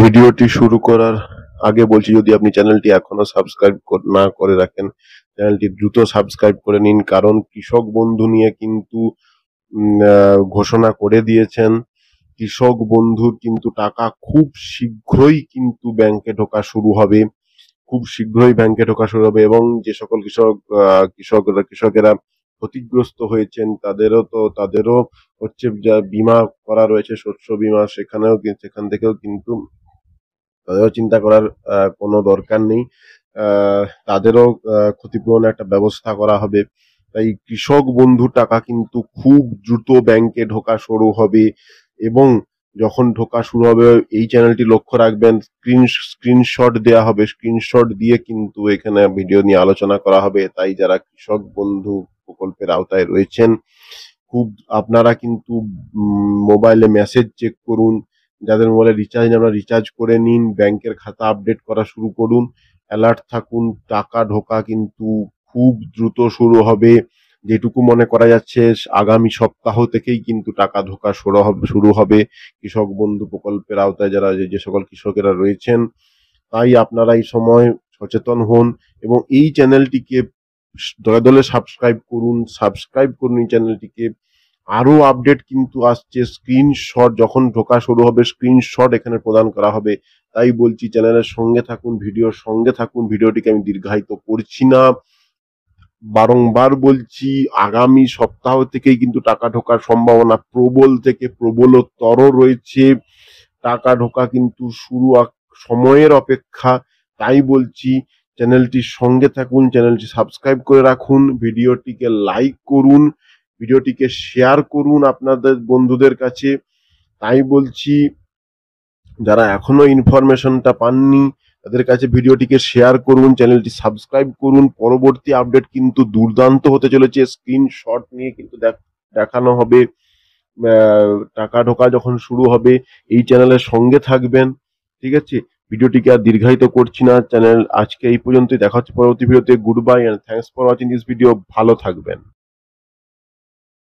ভিডিওটি শুরু করার আগে বলছি, যদি আপনি চ্যানেলটি এখনো সাবস্ক্রাইব না করে রাখেন, চ্যানেলটি দ্রুত সাবস্ক্রাইব করে নিন। কারণ কৃষক বন্ধু নিয়ে কিন্তু ঘোষণা করে দিয়েছেন। কৃষক বন্ধুর কিন্তু টাকা খুব শীঘ্রই কিন্তু ব্যাংকে ঢোকা শুরু হবে, খুব শীঘ্রই ব্যাংকে ঢোকা শুরু হবে। এবং যে সকল কৃষকেরা ক্ষতিগ্রস্ত হয়েছেন তাদেরও হচ্ছে যা বীমা করা রয়েছে, শস্য বীমা, সেখান থেকেও কিন্তু তাদেরও চিন্তা করার কোনো দরকার নেই। তাদেরও ক্ষতিপূরণের একটা ব্যবস্থা করা হবে। তাই কৃষক বন্ধু টাকা কিন্তু খুব দ্রুত ব্যাংকে ঢোকা শুরু হবে। এবং যখন ঢোকা শুরু হবে, এই চ্যানেলটি লক্ষ্য রাখবেন, স্ক্রিনশট দেওয়া হবে, স্ক্রিনশট দিয়ে কিন্তু এখানে ভিডিও নিয়ে আলোচনা করা হবে। তাই যারা কৃষক বন্ধু প্রকল্পের আওতায় রয়েছেন, খুব আপনারা কিন্তু মোবাইলে মেসেজ চেক করুন। যাদের মোবাইলে রিচার্জ নেই, আপনারা রিচার্জ করে নিন, ব্যাংকের খাতা আপডেট করা শুরু করুন, অ্যালার্ট থাকুন। টাকা ঢোকা কিন্তু খুব দ্রুত শুরু হবে। যেটুকু মনে করা যাচ্ছে আগামী সপ্তাহ থেকেই কিন্তু টাকা ঢোকা শুরু হবে কৃষক বন্ধু প্রকল্পের আওতায় যারা যে সকল কৃষকেরা রয়েছেন। তাই আপনারা এই সময় সচেতন হন এবং এই চ্যানেলটিকে দলে দলে সাবস্ক্রাইব করুন এই চ্যানেলটিকে। আরো আপডেট কিন্তু আসছে, স্ক্রিনশট যখন ঢোকা শুরু হবে স্ক্রিনশট এখানে প্রদান করা হবে। তাই বলছি, চ্যানেলের সঙ্গে থাকুন, ভিডিওর সঙ্গে থাকুন। ভিডিওটিকে আমি দীর্ঘায়িত করছি না, বারংবার বলছি, আগামী সপ্তাহ থেকেই কিন্তু টাকা ঢোকার সম্ভাবনা প্রবল থেকে প্রবলতর রয়েছে। টাকা ঢোকা কিন্তু সময়ের অপেক্ষা। তাই বলছি, চ্যানেলটির সঙ্গে থাকুন, চ্যানেলটি সাবস্ক্রাইব করে রাখুন, ভিডিওটিকে লাইক করুন, ভিডিওটিকে শেয়ার করুন আপনাদের বন্ধুদের কাছে। তাই বলছি, যারা এখনো ইনফরমেশনটা পাননি তাদের কাছে ভিডিওটিকে শেয়ার করুন, চ্যানেলটি সাবস্ক্রাইব করুন। পরবর্তী আপডেট কিন্তু দুর্দান্ত হতে চলেছে, স্ক্রিনশট নিয়ে কিন্তু দেখানো হবে। টাকা ঢোকা যখন শুরু হবে এই চ্যানেলের সঙ্গে থাকবেন, ঠিক আছে? ভিডিওটিকে আর দীর্ঘায়িত করছি না, আজকে এই পর্যন্তই। দেখা হচ্ছে পরবর্তী ভিডিওতে। Good bye and thanks for watching this video. ভালো থাকবেন।